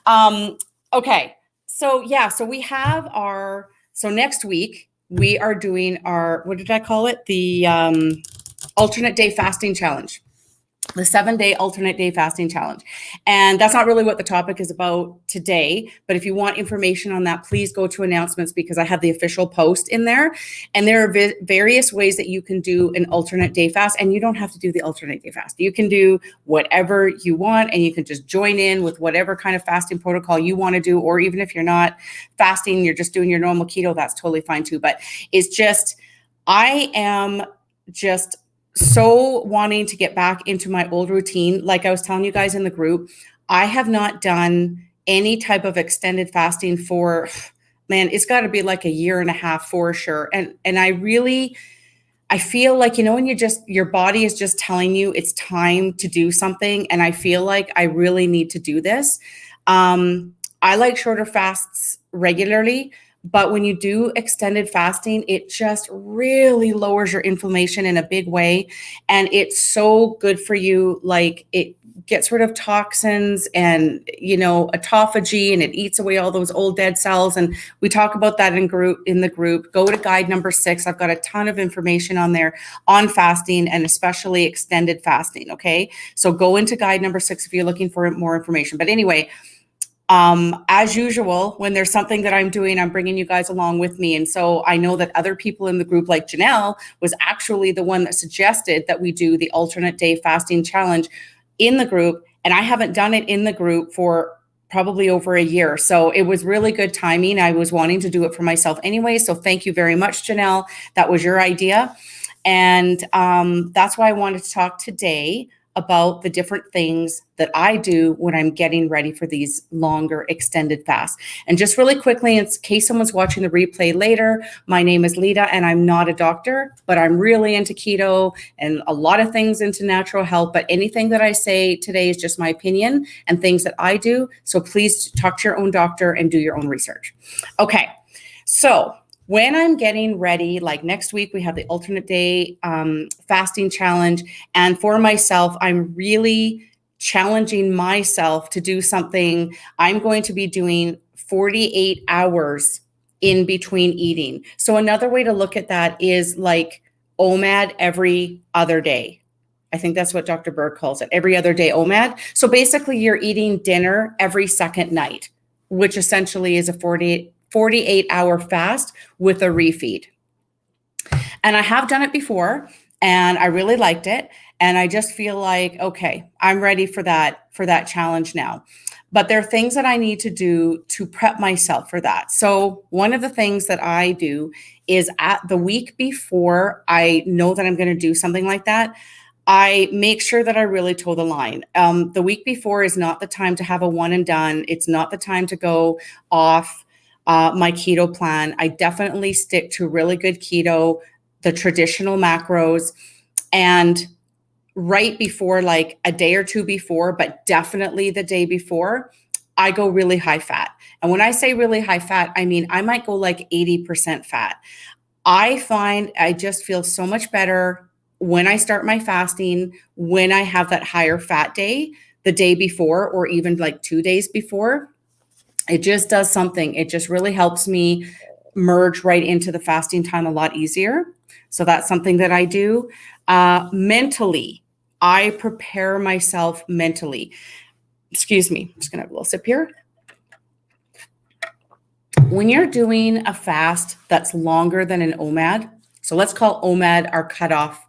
Um, okay. So yeah, so we have so next week we are doing our, what did I call it? The alternate day fasting challenge. The 7-day alternate day fasting challenge. And that's not really what the topic is about today. But if you want information on that, please go to announcements, because I have the official post in there. And there are various ways that you can do an alternate day fast. And you don't have to do the alternate day fast. You can do whatever you want, and you can just join in with whatever kind of fasting protocol you want to do. Or even if you're not fasting, you're just doing your normal keto, that's totally fine too. But it's just, I am just so wanting to get back into my old routine. Like I was telling you guys in the group, I have not done any type of extended fasting for, man, it's got to be like a year and a half for sure. And I feel like, when your body is just telling you it's time to do something. And I feel like I really need to do this. I like shorter fasts regularly, but when you do extended fasting, it just really lowers your inflammation in a big way. And it's so good for you. Like, it gets rid of toxins and, autophagy, and it eats away all those old dead cells. And we talk about that in the group. Go to guide number 6. I've got a ton of information on there on fasting, and especially extended fasting. Okay. So go into guide number 6 if you're looking for more information. But anyway, as usual, when there's something that I'm doing, I'm bringing you guys along with me. And so I know that other people in the group, like Janelle, was actually the one that suggested that we do the alternate day fasting challenge in the group. And I haven't done it in the group for probably over a year. So it was really good timing. I was wanting to do it for myself anyway. So thank you very much, Janelle. That was your idea. And that's why I wanted to talk today about the different things that I do when I'm getting ready for these longer extended fasts. And just really quickly, in case someone's watching the replay later, my name is Lita, and I'm not a doctor, but I'm really into keto and a lot of things into natural health. But anything that I say today is just my opinion and things that I do. So please talk to your own doctor and do your own research. Okay, so when I'm getting ready, like next week, we have the alternate day fasting challenge. And for myself, I'm really challenging myself to do something. I'm going to be doing 48 hours in between eating. So another way to look at that is like OMAD every other day. I think that's what Dr. Berg calls it, every other day OMAD. So basically you're eating dinner every second night, which essentially is a 48-hour fast with a refeed. And I have done it before, and I really liked it. And I just feel like, okay, I'm ready for that challenge now. But there are things that I need to do to prep myself for that. So one of the things that I do is at the week before I know that I'm going to do something like that, I make sure that I really toe the line. The week before is not the time to have a one and done. It's not the time to go off my keto plan. I definitely stick to really good keto, the traditional macros, and right before, like a day or two before, but definitely the day before, I go really high fat. And when I say really high fat, I mean, I might go like 80% fat. I find I just feel so much better when I start my fasting, when I have that higher fat day, the day before, or even like 2 days before. It just does something. It just really helps me merge right into the fasting time a lot easier. So that's something that I do. Mentally, I prepare myself mentally. Excuse me, I'm just going to have a little sip here. When you're doing a fast that's longer than an OMAD, so let's call OMAD our cutoff.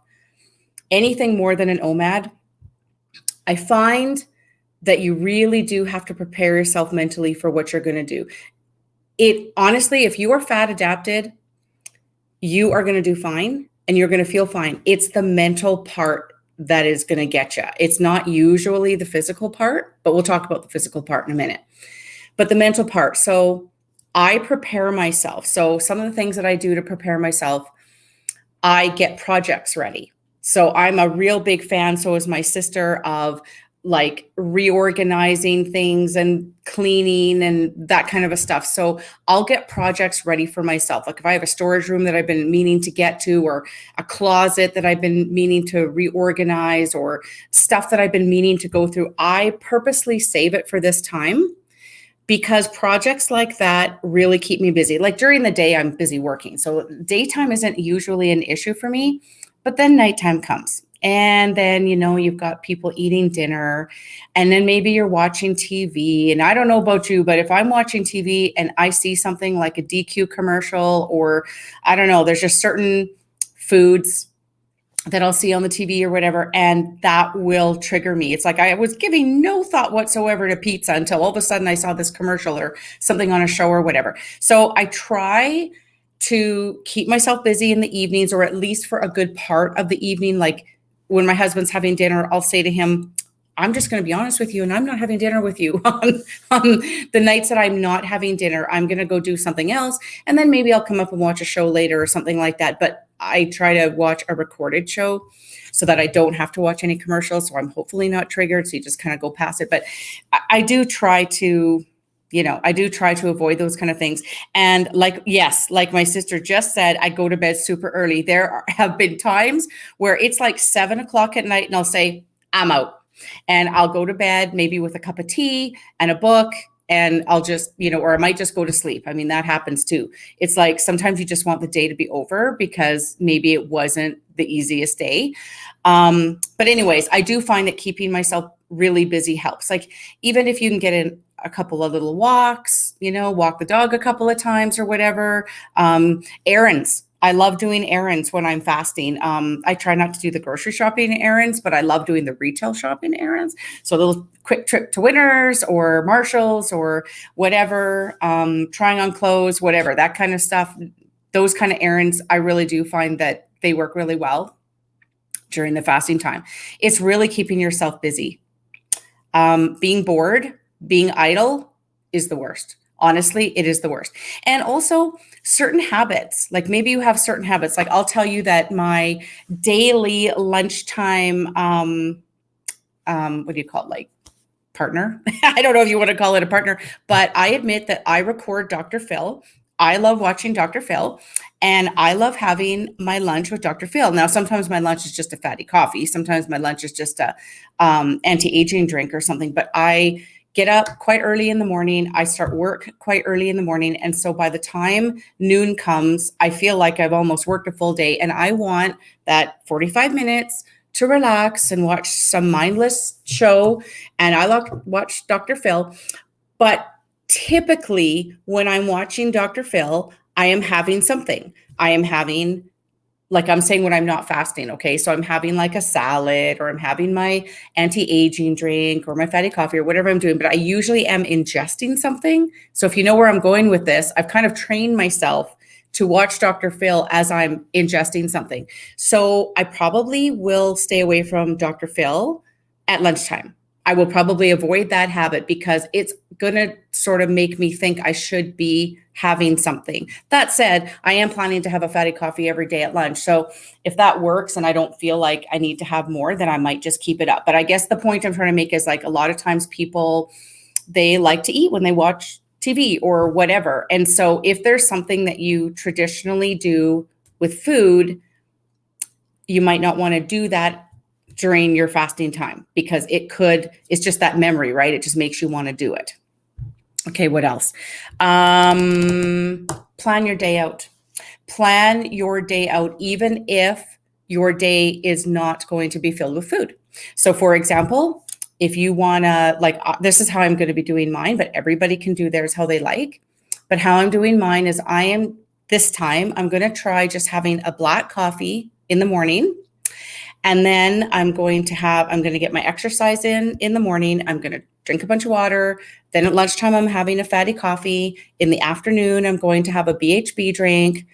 Anything more than an OMAD, I find that you really do have to prepare yourself mentally for what you're going to do. It honestly, if you are fat adapted, you are going to do fine and you're going to feel fine. It's the mental part that is going to get you. It's not usually the physical part, but we'll talk about the physical part in a minute. But the mental part. So I prepare myself. So some of the things that I do to prepare myself, I get projects ready. So I'm a real big fan, so is my sister, of like reorganizing things and cleaning and that kind of a stuff. So I'll get projects ready for myself. Like if I have a storage room that I've been meaning to get to, or a closet that I've been meaning to reorganize, or stuff that I've been meaning to go through, I purposely save it for this time, because projects like that really keep me busy. Like during the day, I'm busy working. So daytime isn't usually an issue for me, but then nighttime comes. And then, you've got people eating dinner, and then maybe you're watching TV. And I don't know about you, but if I'm watching TV and I see something like a DQ commercial, or I don't know, there's just certain foods that I'll see on the TV or whatever, and that will trigger me. It's like I was giving no thought whatsoever to pizza until all of a sudden I saw this commercial or something on a show or whatever. So I try to keep myself busy in the evenings, or at least for a good part of the evening. Like when my husband's having dinner, I'll say to him, I'm just going to be honest with you, and I'm not having dinner with you on the nights that I'm not having dinner. I'm going to go do something else, and then maybe I'll come up and watch a show later or something like that. But I try to watch a recorded show so that I don't have to watch any commercials. So I'm hopefully not triggered. So you just kind of go past it. But I do try to, avoid those kind of things. And like my sister just said, I go to bed super early. Have been times where it's like 7:00 at night and I'll say, I'm out. And I'll go to bed maybe with a cup of tea and a book, and I'll just, or I might just go to sleep. I mean, that happens too. It's like sometimes you just want the day to be over because maybe it wasn't the easiest day. But anyways, I do find that keeping myself really busy helps. Like even if you can get in a couple of little walks, walk the dog a couple of times or whatever. Errands. I love doing errands when I'm fasting. I try not to do the grocery shopping errands, but I love doing the retail shopping errands. So a little quick trip to Winners or Marshalls or whatever, trying on clothes, whatever, that kind of stuff. Those kind of errands, I really do find that they work really well during the fasting time. It's really keeping yourself busy. Being bored, being idle is the worst. Honestly, it is the worst. And also certain habits, like maybe you have certain habits. Like I'll tell you that my daily lunchtime, what do you call it? Like partner. I don't know if you want to call it a partner, but I admit that I record Dr. Phil. I love watching Dr. Phil, and I love having my lunch with Dr. Phil. Now, sometimes my lunch is just a fatty coffee. Sometimes my lunch is just a anti-aging drink or something, but I get up quite early in the morning. I start work quite early in the morning. And so by the time noon comes, I feel like I've almost worked a full day, and I want that 45 minutes to relax and watch some mindless show. And I love watch Dr. Phil. But typically when I'm watching Dr. Phil, I am having something. I am having, like I'm saying, when I'm not fasting, okay? So I'm having like a salad, or I'm having my anti-aging drink or my fatty coffee or whatever I'm doing, but I usually am ingesting something. So if you know where I'm going with this, I've kind of trained myself to watch Dr. Phil as I'm ingesting something. So I probably will stay away from Dr. Phil at lunchtime. I will probably avoid that habit because it's going to sort of make me think I should be having something. That said, I am planning to have a fatty coffee every day at lunch. So if that works and I don't feel like I need to have more, then I might just keep it up. But I guess the point I'm trying to make is, like, a lot of times people, they like to eat when they watch TV or whatever. And so if there's something that you traditionally do with food, you might not want to do that during your fasting time, because it's just that memory, right? It just makes you want to do it. Okay, what else? Plan your day out. Plan your day out, even if your day is not going to be filled with food. So for example, if you want to, like, this is how I'm going to be doing mine, but everybody can do theirs how they like. But how I'm doing mine is this time, I'm going to try just having a black coffee in the morning. And then I'm going to get my exercise in the morning. I'm going to drink a bunch of water. Then at lunchtime, I'm having a fatty coffee. In the afternoon, I'm going to have a BHB drink.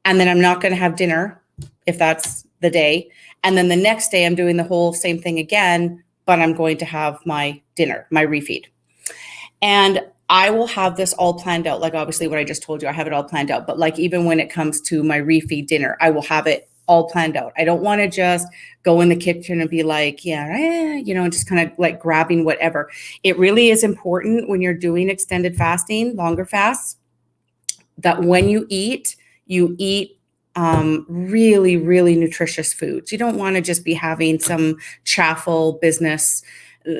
And then I'm not going to have dinner if that's the day. And then the next day, I'm doing the whole same thing again, but I'm going to have my dinner, my refeed. And I will have this all planned out. Like obviously what I just told you, I have it all planned out. But like even when it comes to my refeed dinner, I will have it all planned out. I don't want to just go in the kitchen and be like, yeah, just kind of like grabbing whatever. It really is important when you're doing extended fasting, longer fasts, that when you eat really, really nutritious foods. You don't want to just be having some chaffle business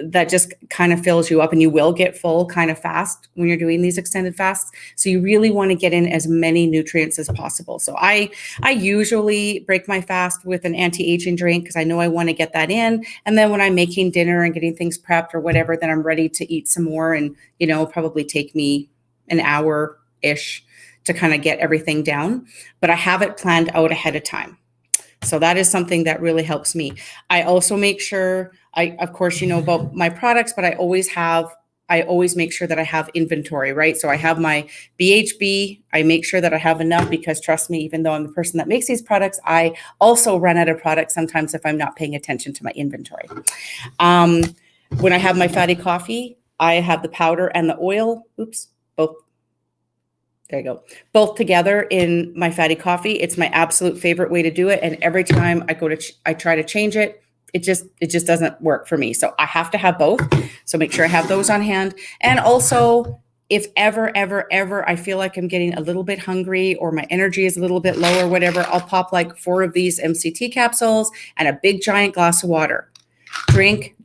that just kind of fills you up, and you will get full kind of fast when you're doing these extended fasts. So you really want to get in as many nutrients as possible. So I usually break my fast with an anti-aging drink because I know I want to get that in. And then when I'm making dinner and getting things prepped or whatever, then I'm ready to eat some more, and probably take me an hour-ish to kind of get everything down. But I have it planned out ahead of time. So that is something that really helps me. I also make sure, of course, you know about my products, but I always make sure that I have inventory, right? So I have my BHB. I make sure that I have enough because trust me, even though I'm the person that makes these products, I also run out of products sometimes if I'm not paying attention to my inventory. When I have my fatty coffee, I have the powder and the oil. Both. There you go. Both together in my fatty coffee. It's my absolute favorite way to do it. And every time I try to change it, it just doesn't work for me. So I have to have both. So make sure I have those on hand. And also, if ever I feel like I'm getting a little bit hungry or my energy is a little bit low or whatever, I'll pop like 4 of these MCT capsules and a big giant glass of water. Drink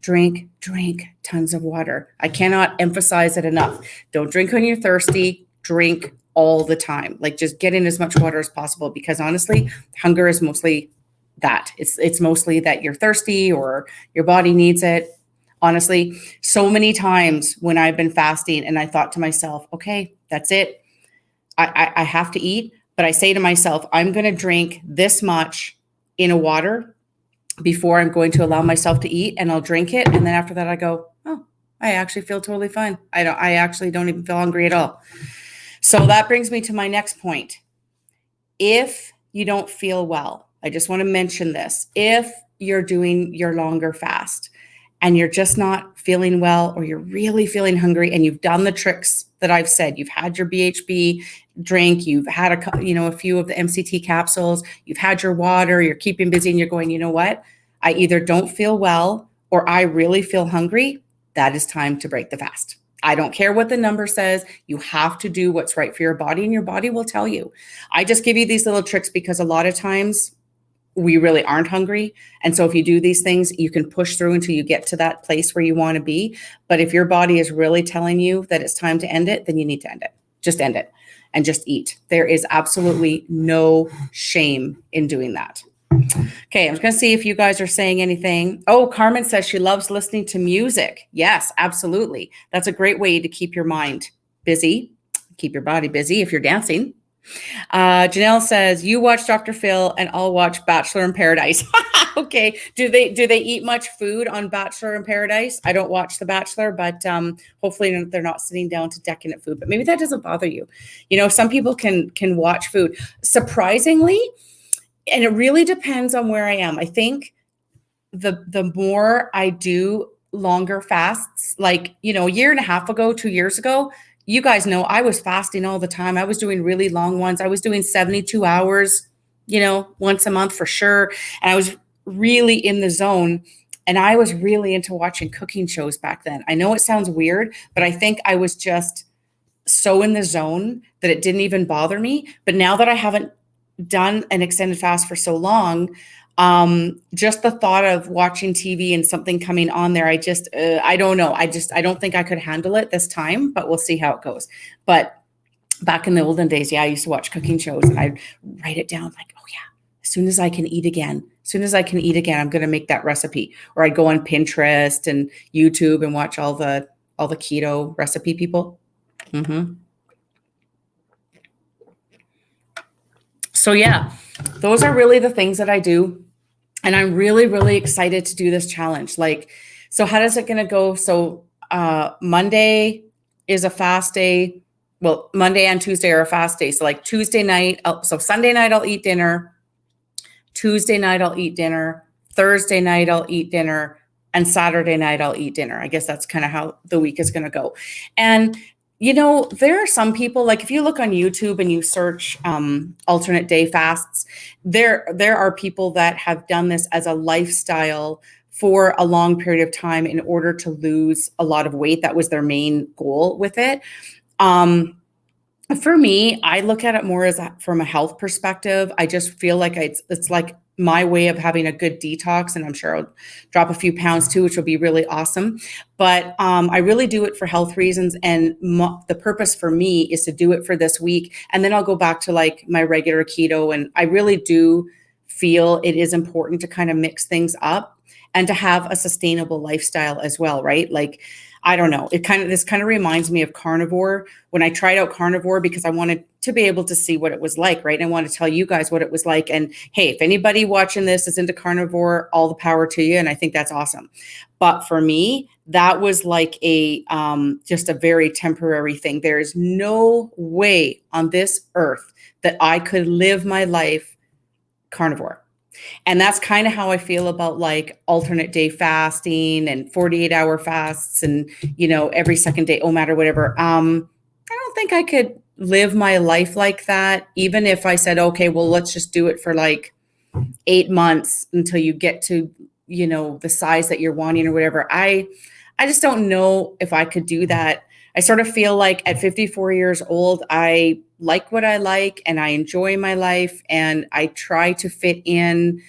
tons of water. I cannot emphasize it enough. Don't drink when you're thirsty. Drink all the time. Like just get in as much water as possible, because honestly, hunger is mostly that. It's mostly that you're thirsty or your body needs it. Honestly, so many times when I've been fasting and I thought to myself, okay, that's it. I have to eat, but I say to myself, I'm going to drink this much in a water before I'm going to allow myself to eat, and I'll drink it. And then after that, I go, oh, I actually feel totally fine. I actually don't even feel hungry at all. So that brings me to my next point. If you don't feel well, I just want to mention this. If you're doing your longer fast and you're just not feeling well, or you're really feeling hungry and you've done the tricks that I've said, you've had your BHB drink, you've had a few of the MCT capsules, you've had your water, you're keeping busy, and you're going, you know what? I either don't feel well or I really feel hungry. That is time to break the fast. I don't care what the number says. You have to do what's right for your body, and your body will tell you. I just give you these little tricks because a lot of times we really aren't hungry. And so if you do these things, you can push through until you get to that place where you want to be. But if your body is really telling you that it's time to end it, then you need to end it. Just end it and just eat. There is absolutely no shame in doing that. Okay, I'm just going to see if you guys are saying anything. Oh, Carmen says she loves listening to music. Yes, absolutely. That's a great way to keep your mind busy, keep your body busy if you're dancing. Janelle says, you watch Dr. Phil and I'll watch Bachelor in Paradise. Okay. Do they eat much food on Bachelor in Paradise? I don't watch The Bachelor, but hopefully they're not sitting down to decadent food. But maybe that doesn't bother you. Some people can watch food. Surprisingly, and it really depends on where I am. I think the more I do longer fasts, like, a year and a half ago, 2 years ago, you guys know I was fasting all the time. I was doing really long ones. I was doing 72 hours, once a month for sure. And I was really in the zone. And I was really into watching cooking shows back then. I know it sounds weird, but I think I was just so in the zone that it didn't even bother me. But now that I haven't done an extended fast for so long, just the thought of watching TV and something coming on there, I don't know. I don't think I could handle it this time, but we'll see how it goes. But back in the olden days, yeah, I used to watch cooking shows and I'd write it down like, oh yeah, as soon as I can eat again, I'm going to make that recipe. Or I'd go on Pinterest and YouTube and watch all the keto recipe people. Mm-hmm. So yeah, those are really the things that I do. And I'm really, really excited to do this challenge. So how does it going to go? So Monday is a fast day. Well, Monday and Tuesday are a fast day. So like Tuesday night, so Sunday night I'll eat dinner. Tuesday night I'll eat dinner. Thursday night I'll eat dinner. And Saturday night I'll eat dinner. I guess that's kind of how the week is going to go. And There are some people, like if you look on YouTube and you search alternate day fasts, there are people that have done this as a lifestyle for a long period of time in order to lose a lot of weight. That was their main goal with it. Um, for me, I look at it more as from a health perspective. I just feel like it's like my way of having a good detox, and I'm sure I'll drop a few pounds too, which will be really awesome. But I really do it for health reasons, and the purpose for me is to do it for this week, and then I'll go back to like my regular keto. And I really do feel it is important to kind of mix things up and to have a sustainable lifestyle as well, right? Like, I don't know. This kind of reminds me of carnivore. When I tried out carnivore because I wanted to be able to see what it was like, right? And I want to tell you guys what it was like. And hey, if anybody watching this is into carnivore, all the power to you. And I think that's awesome. But for me, that was like a just a very temporary thing. There is no way on this earth that I could live my life carnivore. And that's kind of how I feel about like alternate day fasting and 48-hour fasts and, every second day, oh, matter whatever. I don't think I could live my life like that, even if I said, okay, well, let's just do it for like 8 months until you get to, the size that you're wanting or whatever. I just don't know if I could do that. I sort of feel like at 54 years old, I like what I like and I enjoy my life and I try to fit in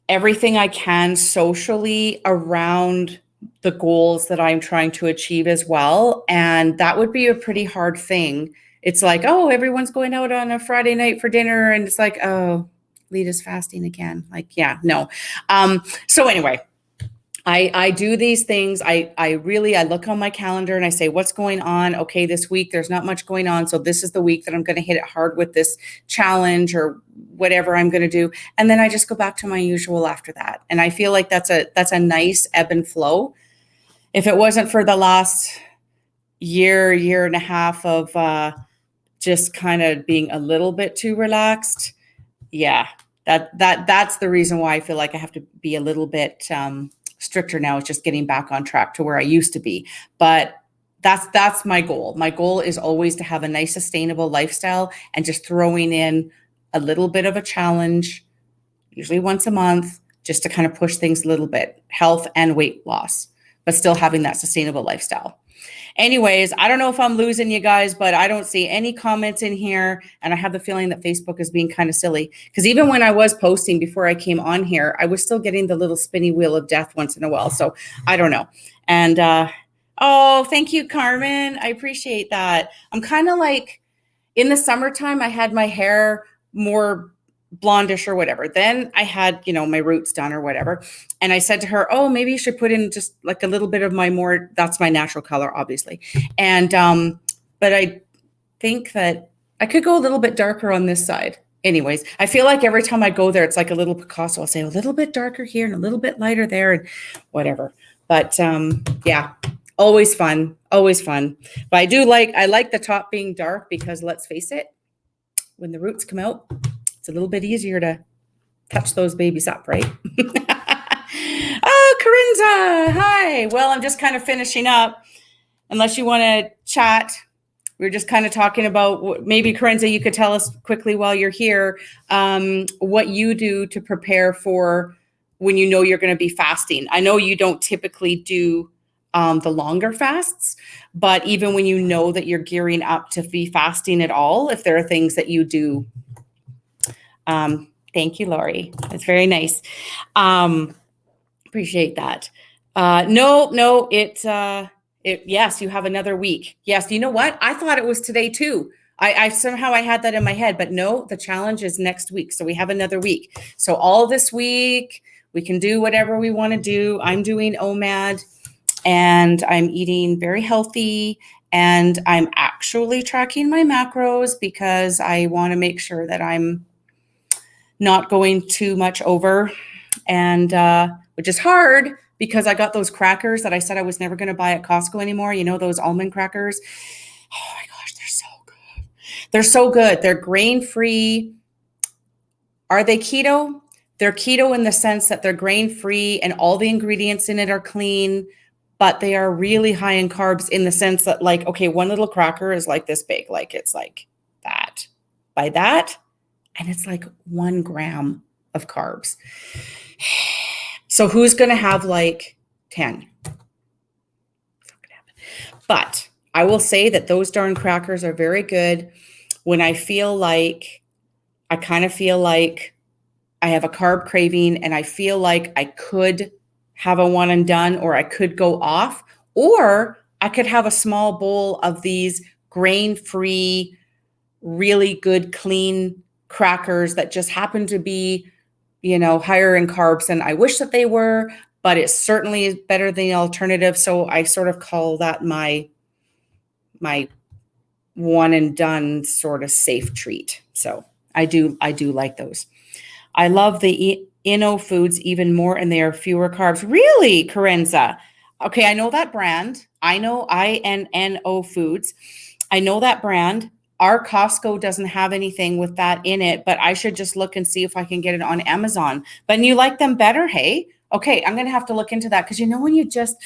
everything I can socially around the goals that I'm trying to achieve as well. And that would be a pretty hard thing. It's like, oh, everyone's going out on a Friday night for dinner. And it's like, oh, Lita's fasting again. Like, yeah, no. So anyway, I do these things. I look on my calendar and I say, what's going on? Okay, this week there's not much going on. So this is the week that I'm going to hit it hard with this challenge or whatever I'm going to do. And then I just go back to my usual after that. And I feel like that's a nice ebb and flow. If it wasn't for the last year and a half of just kind of being a little bit too relaxed, yeah, that's the reason why I feel like I have to be a little bit stricter now. It's just getting back on track to where I used to be. But that's my goal. My goal is always to have a nice, sustainable lifestyle and just throwing in a little bit of a challenge, usually once a month, just to kind of push things a little bit, health and weight loss, but still having that sustainable lifestyle. Anyways, I don't know if I'm losing you guys, but I don't see any comments in here. And I have the feeling that Facebook is being kind of silly because even when I was posting before I came on here, I was still getting the little spinny wheel of death once in a while. So I don't know. And oh, thank you, Carmen. I appreciate that. I'm kind of like in the summertime, I had my hair more blondish or whatever. Then I had, my roots done or whatever. And I said to her, oh, maybe you should put in just like a little bit of that's my natural color, obviously. And, but I think that I could go a little bit darker on this side. Anyways, I feel like every time I go there, it's like a little Picasso. I'll say a little bit darker here and a little bit lighter there and whatever. But yeah, always fun, always fun. But I like the top being dark because let's face it, when the roots come out, it's a little bit easier to touch those babies up, right? Oh, Corinza, hi. Well, I'm just kind of finishing up. Unless you want to chat, we were just kind of talking about maybe, Corinza, you could tell us quickly while you're here what you do to prepare for when you know you're going to be fasting. I know you don't typically do the longer fasts, but even when you know that you're gearing up to be fasting at all, if there are things that you do. Thank you, Lori. That's very nice. Appreciate that. No, yes, you have another week. Yes. You know what? I thought it was today too. I somehow I had that in my head, but no, the challenge is next week. So we have another week. So all this week we can do whatever we want to do. I'm doing OMAD and I'm eating very healthy and I'm actually tracking my macros because I want to make sure that I'm not going too much over, and which is hard because I got those crackers that I said I was never going to buy at Costco anymore. Those almond crackers. Oh my gosh, they're so good. They're so good. They're grain-free. Are they keto? They're keto in the sense that they're grain-free and all the ingredients in it are clean, but they are really high in carbs in the sense that like, okay, one little cracker is like this big, like it's like that by that. And it's like 1 gram of carbs. So who's going to have like 10? But I will say that those darn crackers are very good when I feel like, I kind of feel like I have a carb craving and I feel like I could have a one and done, or I could go off, or I could have a small bowl of these grain-free, really good, clean crackers that just happen to be, higher in carbs than I wish that they were, but it certainly is better than the alternative. So I sort of call that my one and done sort of safe treat. So I do like those. I love the Inno foods even more, and they are fewer carbs. Really, Carenza? Okay, I know that brand. I know INNO foods. I know that brand. Our Costco doesn't have anything with that in it, but I should just look and see if I can get it on Amazon. But you like them better, hey? Okay, I'm going to have to look into that because when you just,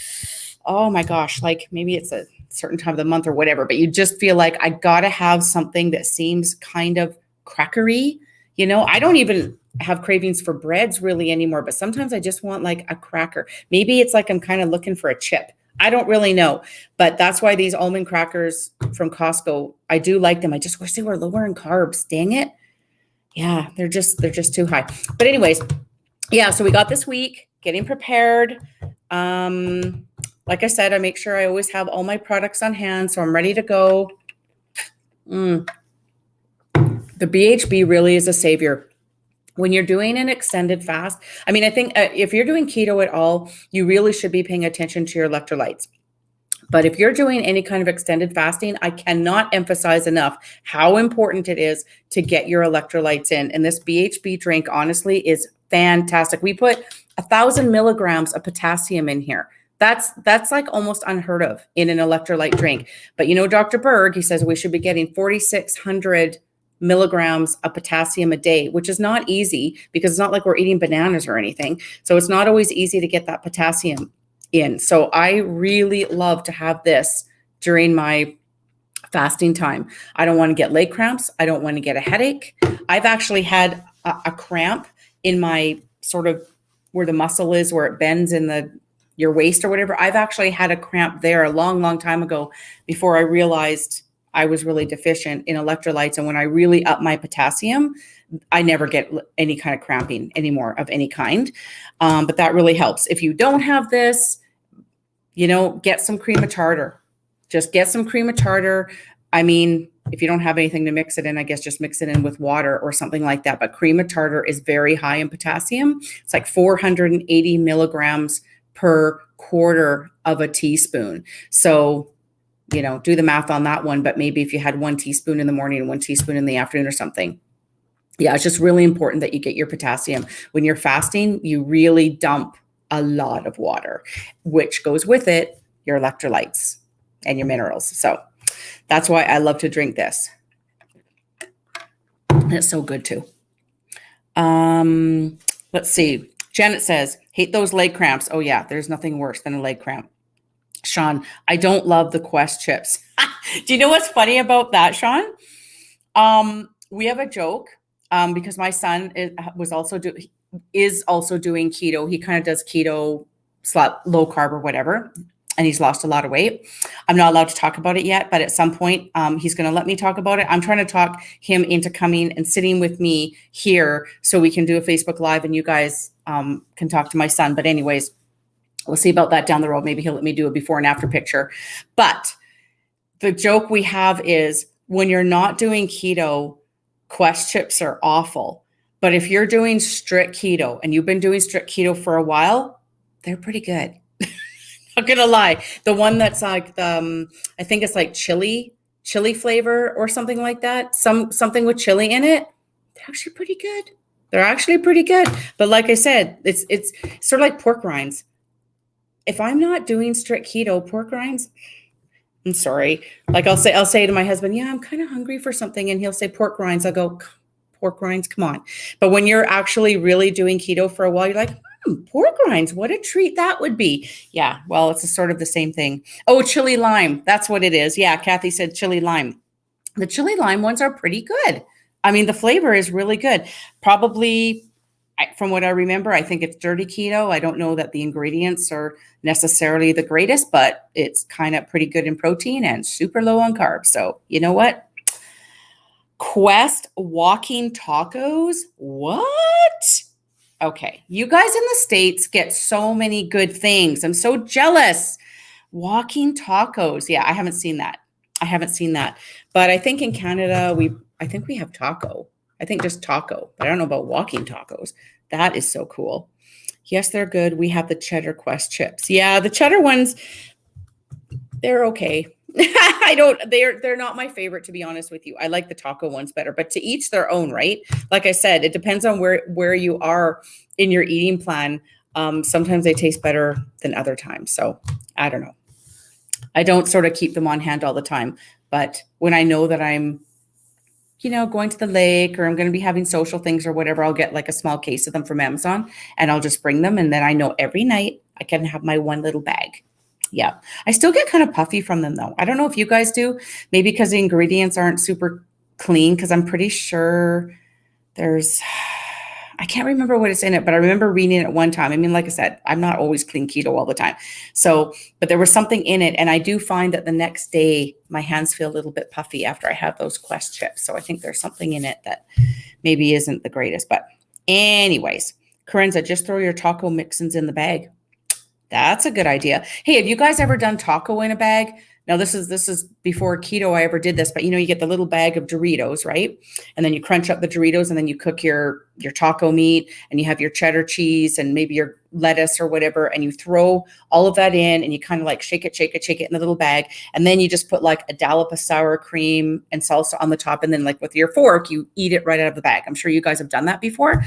oh my gosh, like maybe it's a certain time of the month or whatever, but you just feel like I got to have something that seems kind of crackery. I don't even have cravings for breads really anymore, but sometimes I just want like a cracker. Maybe it's like I'm kind of looking for a chip. I don't really know, but that's why these almond crackers from Costco, I do like them. I just wish they were lower in carbs. Dang it. Yeah, they're just too high. But anyways, yeah, so we got this week getting prepared. Like I said, I make sure I always have all my products on hand, so I'm ready to go. The BHB really is a savior. When you're doing an extended fast, I mean, I think if you're doing keto at all, you really should be paying attention to your electrolytes. But if you're doing any kind of extended fasting, I cannot emphasize enough how important it is to get your electrolytes in. And this BHB drink, honestly, is fantastic. We put 1,000 milligrams of potassium in here. That's like almost unheard of in an electrolyte drink. But Dr. Berg, he says we should be getting 4,600 milligrams of potassium a day, which is not easy because it's not like we're eating bananas or anything. So it's not always easy to get that potassium in. So I really love to have this during my fasting time. I don't want to get leg cramps. I don't want to get a headache. I've actually had a cramp in my sort of where the muscle is, where it bends in your waist or whatever. I've actually had a cramp there a long, long time ago before I realized I was really deficient in electrolytes. And when I really up my potassium, I never get any kind of cramping anymore of any kind. But that really helps. If you don't have this, get some cream of tartar. Just get some cream of tartar. I mean, if you don't have anything to mix it in, I guess just mix it in with water or something like that. But cream of tartar is very high in potassium. It's like 480 milligrams per quarter of a teaspoon. So, do the math on that one. But maybe if you had 1 teaspoon in the morning and 1 teaspoon in the afternoon or something. Yeah, it's just really important that you get your potassium. When you're fasting, you really dump a lot of water, which goes with it, your electrolytes and your minerals. So that's why I love to drink this. It's so good too. Let's see. Janet says, hate those leg cramps. Oh yeah, there's nothing worse than a leg cramp. Sean, I don't love the Quest chips. Do you know what's funny about that, Sean? We have a joke because my son is also doing keto. He kind of does keto, low carb or whatever, and he's lost a lot of weight. I'm not allowed to talk about it yet, but at some point he's going to let me talk about it. I'm trying to talk him into coming and sitting with me here so we can do a Facebook Live and you guys can talk to my son. But anyways, we'll see about that down the road. Maybe he'll let me do a before and after picture. But the joke we have is when you're not doing keto, Quest chips are awful. But if you're doing strict keto and you've been doing strict keto for a while, they're pretty good. Not gonna lie. The one that's like I think it's like chili flavor or something like that. Something with chili in it. They're actually pretty good. But like I said, it's sort of like pork rinds. If I'm not doing strict keto, pork rinds, I'm sorry. Like I'll say to my husband, yeah, I'm kind of hungry for something. And he'll say pork rinds. I'll go, pork rinds, come on. But when you're actually really doing keto for a while, you're like, Pork rinds, what a treat that would be. Yeah, well, it's a sort of the same thing. Oh, chili lime. That's what it is. Yeah, Kathy said chili lime. The chili lime ones are pretty good. I mean, the flavor is really good. Probably, from what I remember, I think it's dirty keto. I don't know that the ingredients are necessarily the greatest, but it's kind of pretty good in protein and super low on carbs. So, you know what? Quest walking tacos? What? Okay. You guys in the States get so many good things. I'm so jealous. Walking tacos. Yeah, I haven't seen that. I haven't seen that. But I think in Canada, I think we have taco. I think just taco. But I don't know about walking tacos. That is so cool. Yes, they're good. We have the cheddar quest chips. Yeah, the cheddar ones, they're okay. They're not my favorite, to be honest with you. I like the taco ones better, but to each their own, right? Like I said, it depends on where you are in your eating plan. Sometimes they taste better than other times. So I don't know. I don't sort of keep them on hand all the time, but when I know that I'm, going to the lake or I'm going to be having social things or whatever, I'll get like a small case of them from Amazon and I'll just bring them. And then I know every night I can have my one little bag. Yeah. I still get kind of puffy from them though. I don't know if you guys do, maybe because the ingredients aren't super clean, because I'm pretty sure I can't remember what it's in it, but I remember reading it one time. I mean, like I said, I'm not always clean keto all the time. So, but there was something in it. And I do find that the next day, my hands feel a little bit puffy after I have those Quest chips. So I think there's something in it that maybe isn't the greatest. But anyways, Corinza, just throw your taco mix-ins in the bag. That's a good idea. Hey, have you guys ever done taco in a bag? Now this is before keto I ever did this, but you get the little bag of Doritos, right? And then you crunch up the Doritos and then you cook your taco meat and you have your cheddar cheese and maybe your lettuce or whatever, and you throw all of that in and you kind of like shake it in the little bag. And then you just put like a dollop of sour cream and salsa on the top. And then like with your fork, you eat it right out of the bag. I'm sure you guys have done that before.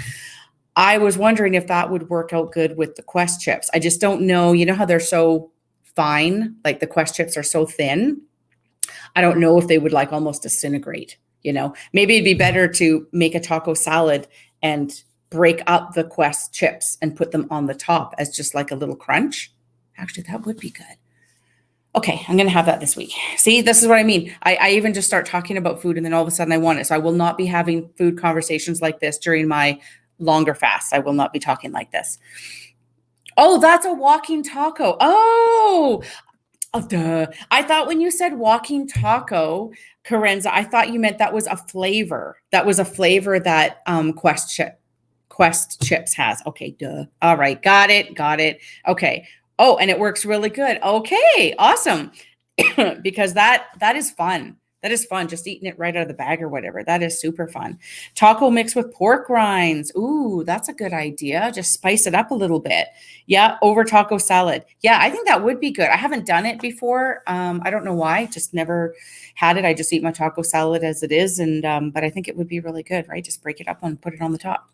I was wondering if that would work out good with the Quest chips. I just don't know. You know how they're so fine, like the Quest chips are so thin. I don't know if they would like almost disintegrate. Maybe it'd be better to make a taco salad and break up the Quest chips and put them on the top as just like a little crunch. Actually, that would be good. Okay, I'm going to have that this week. See, this is what I mean. I even just start talking about food and then all of a sudden I want it. So I will not be having food conversations like this during my longer fast. I will not be talking like this. Oh, that's a walking taco. Oh, duh. I thought when you said walking taco, Carenza, I thought you meant that was a flavor. That was a flavor that Quest chips has. Okay, duh. All right, got it. Okay. Oh, and it works really good. Okay, awesome. Because that is fun. That is fun, just eating it right out of the bag or whatever. That is super fun. Taco mix with pork rinds. Ooh, that's a good idea. Just spice it up a little bit. Yeah, over taco salad. Yeah, I think that would be good. I haven't done it before. I don't know why. Just never had it. I just eat my taco salad as it is. And but I think it would be really good, right? Just break it up and put it on the top.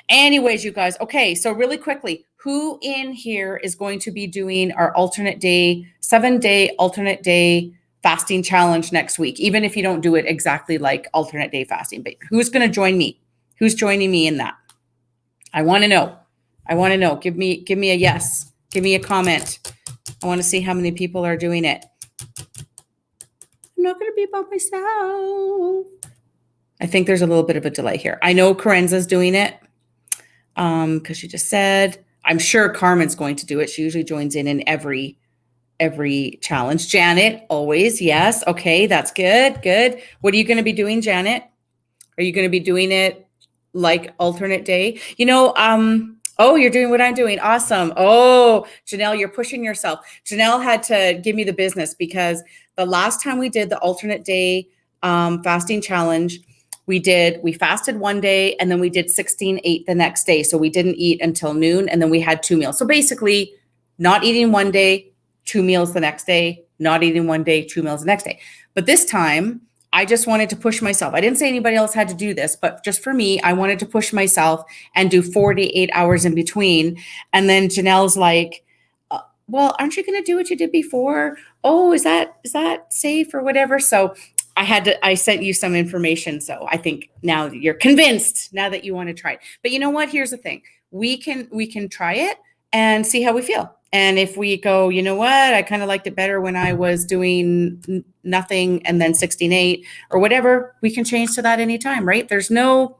Anyways, you guys. Okay, so really quickly, who in here is going to be doing our 7-day alternate day fasting challenge next week, even if you don't do it exactly like alternate day fasting? But who's going to join me? Who's joining me in that? I want to know. Give me a yes. Give me a comment. I want to see how many people are doing it. I'm not going to be by myself. I think there's a little bit of a delay here. I know Corenza's doing it because she just said. I'm sure Carmen's going to do it. She usually joins in every challenge. Janet, always. Yes. Okay. That's good. What are you going to be doing, Janet? Are you going to be doing it like alternate day? Oh, you're doing what I'm doing. Awesome. Oh, Janelle, you're pushing yourself. Janelle had to give me the business because the last time we did the alternate day fasting challenge, we fasted one day and then we did 16-8 the next day. So we didn't eat until noon and then we had 2 meals. So basically not eating one day, 2 meals the next day, not eating one day, 2 meals the next day. But this time I just wanted to push myself. I didn't say anybody else had to do this, but just for me, I wanted to push myself and do 48 hours in between. And then Janelle's like, well, aren't you going to do what you did before? Oh, is that safe or whatever? So I sent you some information. So I think now you're convinced now that you want to try it. But you know what? Here's the thing. we can try it and see how we feel. And if we go, you know what, I kind of liked it better when I was doing nothing and then 16-8 or whatever, we can change to that anytime, right? There's no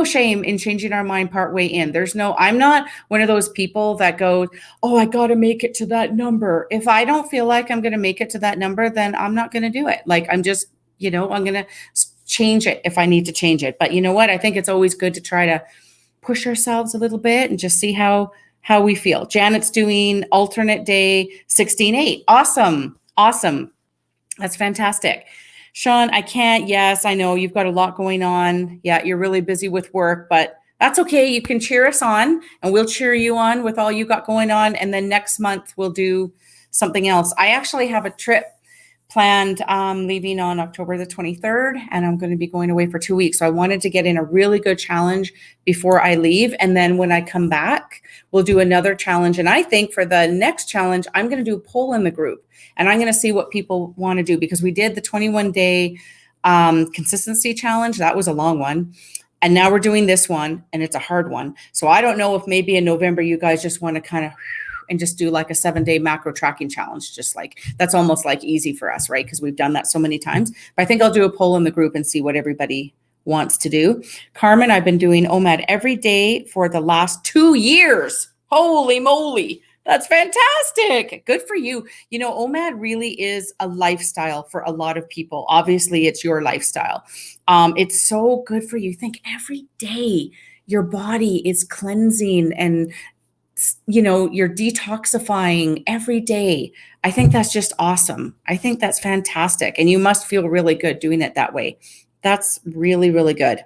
shame in changing our mind partway in. I'm not one of those people that go, oh, I got to make it to that number. If I don't feel like I'm going to make it to that number, then I'm not going to do it. Like, I'm just, I'm going to change it if I need to change it. But you know what? I think it's always good to try to push ourselves a little bit and just see how we feel. Janet's doing alternate day 16-8. Awesome. That's fantastic. Sean, I can't. Yes, I know you've got a lot going on. Yeah, you're really busy with work, but that's okay. You can cheer us on and we'll cheer you on with all you got going on. And then next month we'll do something else. I actually have a trip planned leaving on October the 23rd, and I'm going to be going away for 2 weeks. So I wanted to get in a really good challenge before I leave. And then when I come back, we'll do another challenge. And I think for the next challenge, I'm going to do a poll in the group and I'm going to see what people want to do, because we did the 21-day consistency challenge. That was a long one. And now we're doing this one and it's a hard one. So I don't know if maybe in November, you guys just want to kind of and just do like a 7-day macro tracking challenge. Just like, that's almost like easy for us, right? Because we've done that so many times. But I think I'll do a poll in the group and see what everybody wants to do. Carmen, I've been doing OMAD every day for the last 2 years. Holy moly. That's fantastic. Good for you. OMAD really is a lifestyle for a lot of people. Obviously, it's your lifestyle. It's so good for you. Think every day your body is cleansing and you're detoxifying every day. I think that's just awesome. I think that's fantastic. And you must feel really good doing it that way. That's really, really good.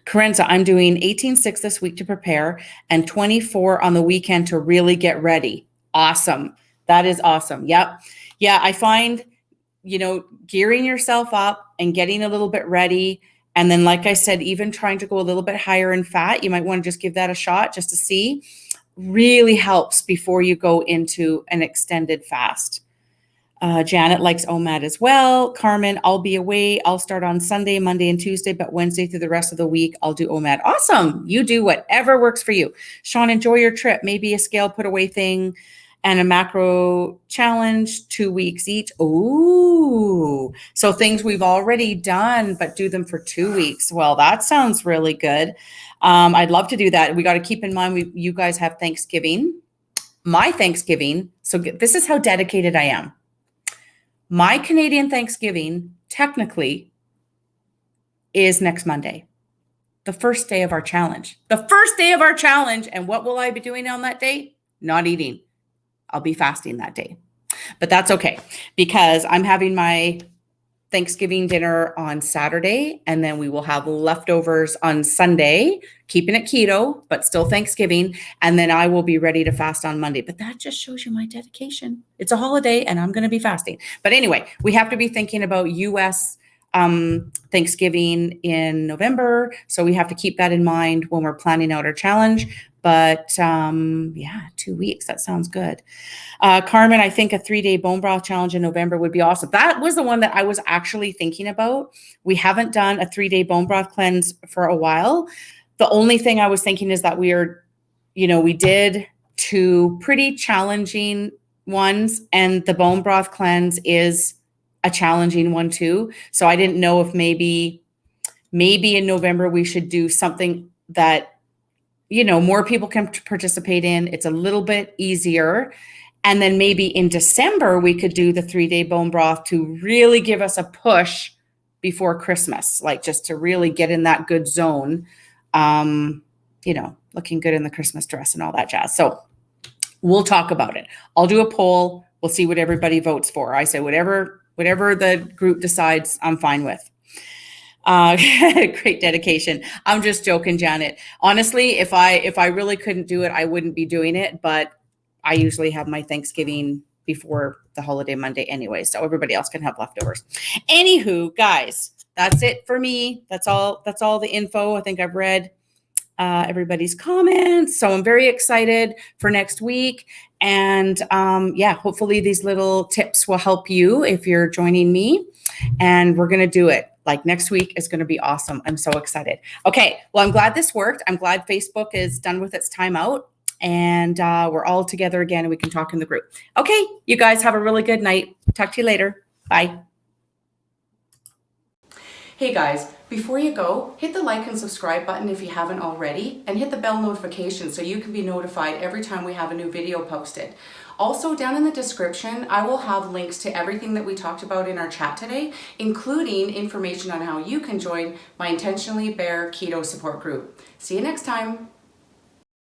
Carenza, I'm doing 18-6 this week to prepare and 24 on the weekend to really get ready. Awesome. That is awesome. Yep. Yeah. I find, gearing yourself up and getting a little bit ready. And then, like I said, even trying to go a little bit higher in fat, you might want to just give that a shot just to see. Really helps before you go into an extended fast. Janet likes OMAD as well. Carmen, I'll be away. I'll start on Sunday, Monday, and Tuesday, but Wednesday through the rest of the week, I'll do OMAD. Awesome. You do whatever works for you. Sean, enjoy your trip. Maybe a scale put away thing and a macro challenge, 2 weeks each. Ooh, so things we've already done, but do them for 2 weeks. Well, that sounds really good. I'd love to do that. We got to keep in mind, you guys have Thanksgiving. My Thanksgiving, so this is how dedicated I am. My Canadian Thanksgiving, technically, is next Monday, the first day of our challenge. The first day of our challenge. And what will I be doing on that day? Not eating. I'll be fasting that day. But that's okay, because I'm having my Thanksgiving dinner on Saturday, and then we will have leftovers on Sunday, keeping it keto, but still Thanksgiving. And then I will be ready to fast on Monday. But that just shows you my dedication. It's a holiday and I'm going to be fasting. But anyway, we have to be thinking about US Thanksgiving in November. So we have to keep that in mind when we're planning out our challenge. But 2 weeks, that sounds good. Carmen, I think a 3-day bone broth challenge in November would be awesome. That was the one that I was actually thinking about. We haven't done a 3-day bone broth cleanse for a while. The only thing I was thinking is that we did 2 pretty challenging ones, and the bone broth cleanse is a challenging one too. So I didn't know if maybe in November we should do something that more people can participate in. It's a little bit easier. And then maybe in December, we could do the 3-day bone broth to really give us a push before Christmas, like just to really get in that good zone, looking good in the Christmas dress and all that jazz. So we'll talk about it. I'll do a poll. We'll see what everybody votes for. I say whatever the group decides, I'm fine with. Great dedication. I'm just joking, Janet. Honestly, if I really couldn't do it, I wouldn't be doing it. But I usually have my Thanksgiving before the holiday Monday anyway, so everybody else can have leftovers. Anywho, guys, that's it for me. That's all the info. I think I've read everybody's comments, so I'm very excited for next week. And hopefully these little tips will help you if you're joining me. And we're going to do it. Like next week is going to be awesome. I'm so excited. Okay. Well, I'm glad this worked. I'm glad Facebook is done with its timeout and we're all together again and we can talk in the group. Okay. You guys have a really good night. Talk to you later. Bye. Hey guys, before you go, hit the like and subscribe button if you haven't already, and hit the bell notification so you can be notified every time we have a new video posted. Also, down in the description, I will have links to everything that we talked about in our chat today, including information on how you can join my Intentionally Bare Keto support group. See you next time.